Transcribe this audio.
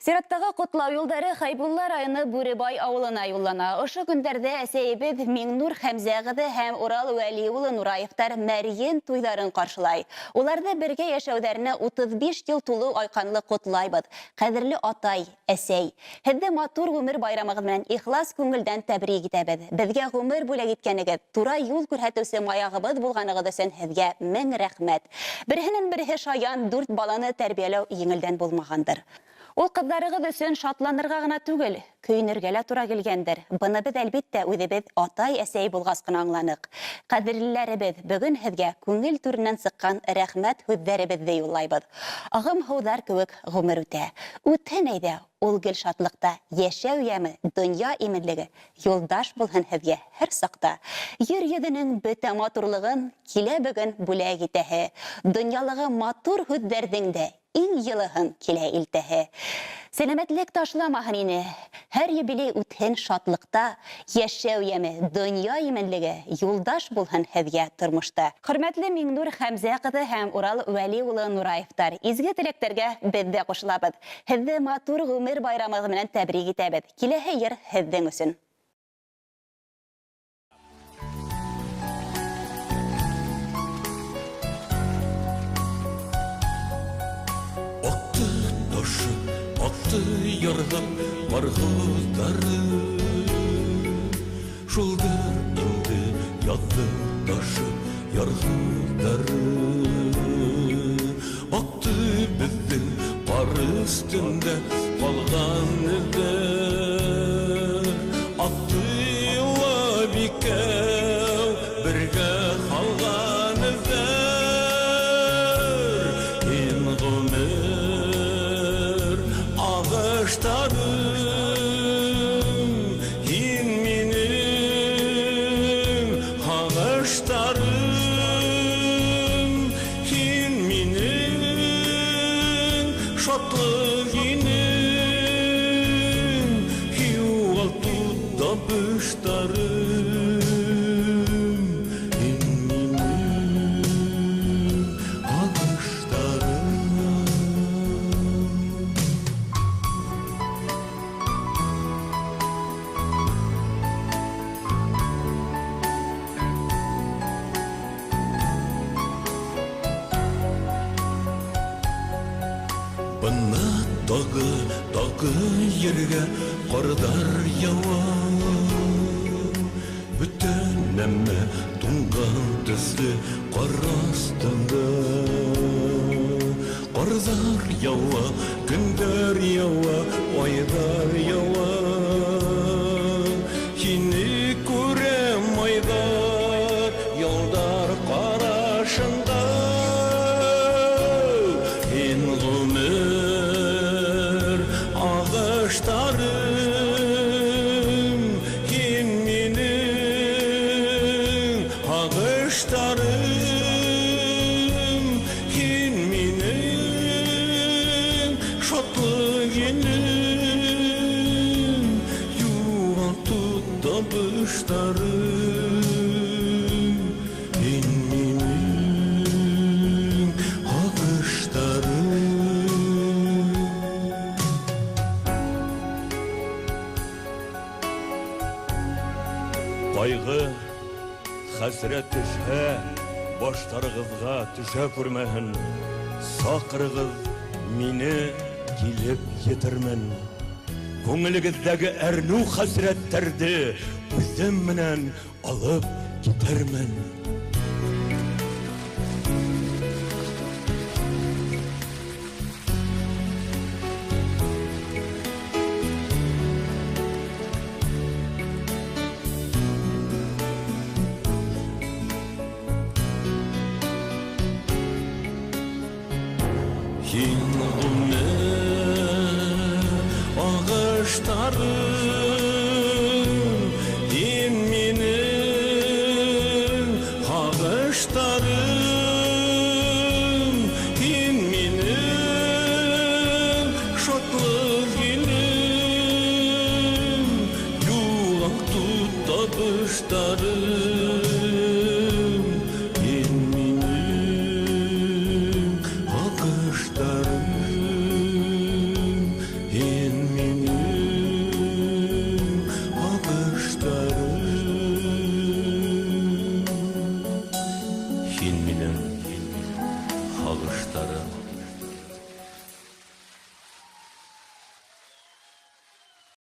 Сираттағы құтлау юлдары Хайбулла районы Бүребай ауылына юллана. Ошы күндерде әсейбід Миңнур Хәмзәғыды һәм Урал Вәли улы Нураевтар мәрген туйларын қаршылай. Оларды бірге яшәүдәріне 35 ел тулу айқанлы құтлайбыд. Қәдірлі атай, әсей. Хәдді матур ғүмір байрамығыз менен ихлас күңілден тәбрик итәбез. Бізге ғүмір бүләк иткәнегез, тура юл күрһәтүсе маягыбыз булганыгыз өчен һеҙгә мең рәхмәт. Берһенен берһе шаян 4 баланы тәрбияләү еңелдән булмағандыр. Ул кыздарыгыз өсөн шатланырга гына түгел, көйнергә лә тура килгәндер. Быны без әлбиттә үҙебез атай әсәй булгас кына аңланык. Кадерлеләребез, бүгін һеҙгә күңел түреннән сыҡҡан рәхмәт һүҙҙәребеҙҙе юллайбыҙ. Ағым һыуҙар кеүек ғүмер үтә. Үтһен әйҙә, ул гел шатлыҡта, йәшәү йәме, донъя именлеге, юлдаш булһын һеҙгә һәр саҡта. Ер йөҙөнөң бөтә матурлығын килә бөгөн бүләк итәһе. Донъялығы матур һүҙҙәрҙең дә иң йылыһын килә илтәһе. Сәләмәтлек ташламаһын ине, һәр юбилей үтһен шатлыҡта, йәшәү йәме, донъя именлеге, юлдаш булһын һеҙгә тормошта. Хөрмәтле Миңнур Хәмзә ҡыҙы һәм Урал Вәли улы Нураевтар, изге теләктәргә беҙ дә ҡушылабыҙ. Һеҙҙе матур ғүмер байрамығыҙ менән тәбрик итәбеҙ. Киләһе йыр һеҙҙең өсөн. Ярҙым барғылдары Шулдыр инде яҙҙы ташы ярғылдары Аҡты беҙҙең ҡар өҫтөндә ҡалған эҙҙәр Аҡты ла бикәү бергә ҡалған эҙҙәр Һин ғүмер ағыштарым, һин минең ағыштарым, һин минең шатлыҡ инең, юғалту табыштарым, һин минең ағыштарым. Бына тағы ергә ҡарҙар яуа Бөтөн нәмә туңған төҫлө ҡар аҫтында Ҡарҙар яуа, көндәр яуа, айҙар яуа Һине күрәм айҙар, йылдар ҡарашында Һин ғүмер ағыштарым, һин минең ағыштарым, һин минең шатлыҡ инең, юғалту табыштарым, һин минең ағыштарым. Ҡайғы, хәсрәт төшһә, баштарығыҙға төшә күрмәһен. Саҡырығыҙ мине, килеп етермен. Күңелегеҙҙәге әрнеү хәсрәттәрҙе үҙем менән алып китермен. Һин ғүмер ағыштарым, һин минең сагыштарын